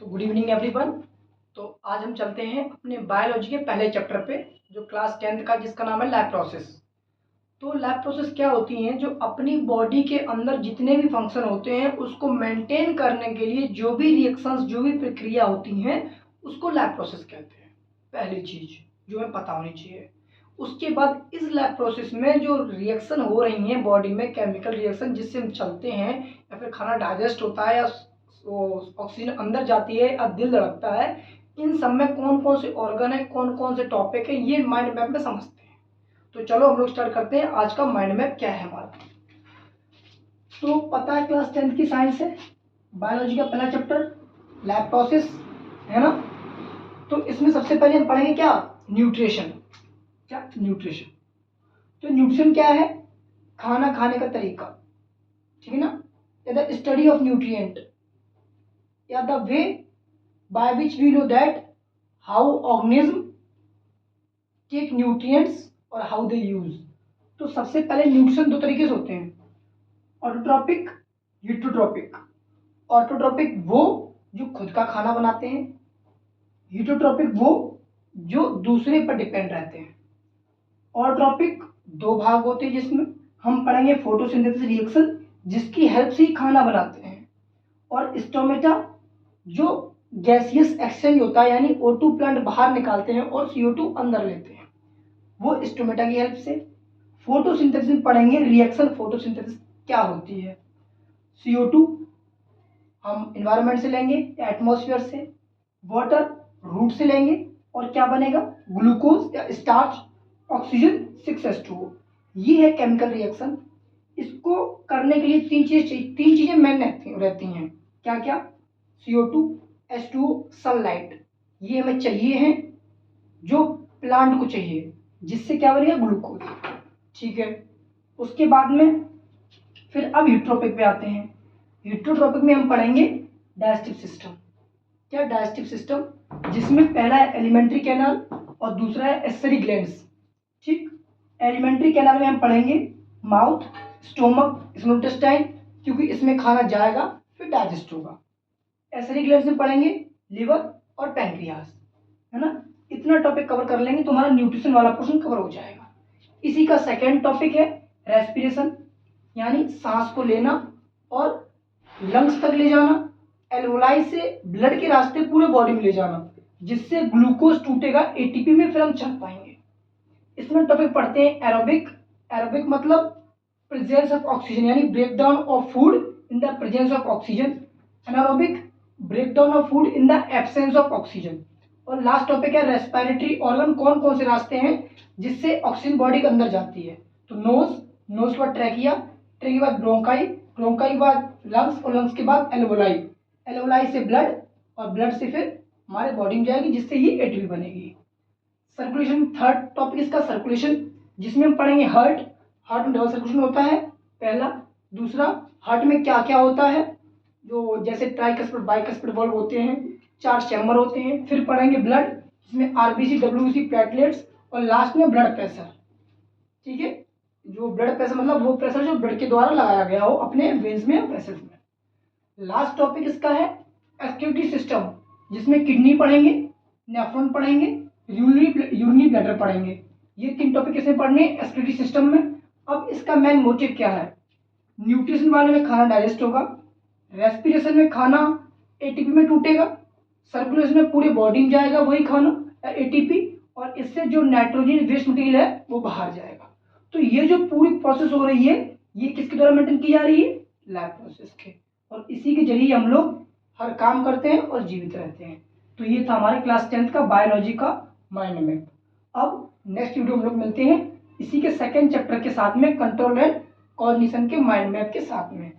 तो good evening everyone. तो आज हम चलते हैं अपने बायोलॉजी के पहले चैप्टर पे, जो क्लास 10th का, जिसका नाम है लैब प्रोसेस। तो लैब प्रोसेस क्या होती हैं? जो अपनी बॉडी के अंदर जितने भी फंक्शन होते हैं उसको मेंटेन करने के लिए जो भी रिएक्शंस, जो भी प्रक्रिया होती हैं, उसको लैब प्रोसेस कहते हैं। पहली चीज जो हमें पता होनी चाहिए। उसके बाद इस लैब प्रोसेस में जो रिएक्शन हो रही हैं बॉडी में, केमिकल रिएक्शन जिससे हम चलते हैं या फिर खाना डाइजेस्ट होता है या ऑक्सीजन अंदर जाती है या दिल धड़कता है, इन सब में कौन कौन से ऑर्गन है, कौन कौन से टॉपिक है, ये माइंड मैप में समझते हैं। तो चलो हम लोग स्टार्ट करते हैं। आज का माइंड मैप क्या है हमारा? तो पता है क्लास 10th की साइंस है, बायोलॉजी का पहला चैप्टर लैब प्रोसेस है ना। तो इसमें सबसे पहले हम पढ़ेंगे क्या? न्यूट्रिशन। क्या? न्यूट्रिशन। तो न्यूट्रिशन क्या है? खाना खाने का तरीका, ठीक है ना, या द स्टडी ऑफ न्यूट्रिएंट, या the way by which we know that how organism take nutrients और how they use। तो सबसे पहले न्यूट्रिशन दो तरीके से होते हैं, ऑटोट्रॉपिक, हीटरोट्रॉपिक। ऑटोट्रॉपिक वो जो खुद का खाना बनाते हैं, हीटरोट्रॉपिक वो जो दूसरे पर डिपेंड रहते हैं। ऑटोट्रॉपिक दो भाग होते हैं, जिसमें हम पढ़ेंगे फोटोसिंथेसिस रिएक्शन, जिसकी हेल्प से ही खाना बनाते हैं, और स्टोमेटा जो गैसियस एक्सचेंज होता है, यानी O2 प्लांट बाहर निकालते हैं और CO2 अंदर लेते हैं, वो स्टोमेटा की हेल्प से। फोटोसिंथेसिस पढ़ेंगे, रिएक्शन फोटोसिंथेसिस क्या होती है। CO2 हम एनवायरनमेंट से लेंगे, एटमॉस्फेयर से, वाटर रूट से लेंगे, और क्या बनेगा? ग्लूकोज या स्टार्च, ऑक्सीजन 6H2O। ये है केमिकल रिएक्शन। इसको करने के लिए तीन चीजें मेन रहती हैं। क्या क्या? CO2, H2O, सनलाइट, ये हमें चाहिए हैं, जो प्लांट को चाहिए, जिससे क्या बनेगा? ग्लूकोज, ठीक है। उसके बाद में फिर अब हीटरोट्रॉपिक पे आते हैं। हीटरोट्रॉपिक में हम पढ़ेंगे डाइजेस्टिव सिस्टम। क्या? डाइजेस्टिव सिस्टम, जिसमें पहला है एलिमेंट्री कैनाल और दूसरा है एक्सेसरी ग्लैंड्स, ठीक। एलिमेंट्री कैनाल में हम पढ़ेंगे माउथ, स्टोमक, स्मॉल इंटेस्टाइन, क्योंकि इसमें खाना जाएगा फिर डाइजेस्ट होगा। एक्सेसरी ग्लैंड्स में पढ़ेंगे लिवर और पैंक्रियास, है ना। इतना टॉपिक कवर कर लेंगे तो हमारा न्यूट्रिशन वाला पोर्शन कवर हो जाएगा। इसी का सेकेंड टॉपिक है रेस्पिरेशन, यानी सांस को लेना और लंग्स तक ले जाना, एल्वोलाई से ब्लड के रास्ते पूरे बॉडी में ले जाना, जिससे ग्लूकोज टूटेगा ATP में, फिर हम चल पाएंगे। इसमें टॉपिक पढ़ते हैं एरोबिक। एरोबिक मतलब प्रेजेंस ऑफ ऑक्सीजन, यानी break down of food in the presence of oxygen. Anaerobic breakdown of food in the absence of oxygen. और लास्ट टॉपिक है रेस्पिरेटरी ऑर्गन, कौन कौन से रास्ते हैं जिससे ऑक्सीजन बॉडी के अंदर जाती है। तो नोज, नोज के बाद ट्रैकिया, ट्रैकिया के बाद ब्रोंकाई, ब्रोंकाई के बाद लंग्स, और लंग्स के बाद एल्वोलाई, एल्वोलाई से ब्लड, और ब्लड से फिर हमारे बॉडी में जाएगी, जिससे ये ATP बनेगी। सर्कुलेशन, थर्ड टॉपिक इसका सर्कुलेशन, जिसमें हम पढ़ेंगे हार्ट। हार्ट में डबल सर्कुलेशन होता है, पहला। दूसरा, हार्ट में क्या क्या होता है, जो जैसे ट्राइकस्पिड, बाइकस्पिड वाल्व होते हैं, 4 चैम्बर होते हैं। फिर पढ़ेंगे ब्लड, जिसमें RBC, WBC, प्लेटलेट्स, और लास्ट में ब्लड प्रेशर, ठीक है। जो ब्लड प्रेशर मतलब वो प्रेशर जो ब्लड के द्वारा लगाया गया हो अपने वेन्स में, वेसल्स में। लास्ट टॉपिक इसका है एक्सक्रीटरी सिस्टम, जिसमें किडनी पढ़ेंगे, नेफ्रॉन पढ़ेंगे, यूरिनरी ब्लैडर पढ़ेंगे। ये 3 टॉपिक इसमें पढ़ने एक्सक्रीटरी सिस्टम में। अब इसका मेन मोटिव क्या है? न्यूट्रिशन वाले में खाना डाइजेस्ट होगा, रेस्पिरेशन में खाना ATP में टूटेगा, सर्कुलेशन में पूरे बॉडी में जाएगा वही खाना ATP, और इससे जो नाइट्रोजन वेस्ट मटेरियल है वो बाहर जाएगा। तो ये जो पूरी प्रोसेस हो रही है, ये किसके द्वारा मेंटेन की जा रही है? लैब प्रोसेस के। और इसी के जरिए हम लोग हर काम करते हैं और जीवित रहते हैं। तो ये था हमारे क्लास 10th का बायोलॉजी का माइंड मैप। अब नेक्स्ट वीडियो हम लोग मिलते हैं इसी के सेकेंड चैप्टर के साथ में, कंट्रोल एंड कोऑर्डिनेशन के माइंड मैप के साथ में।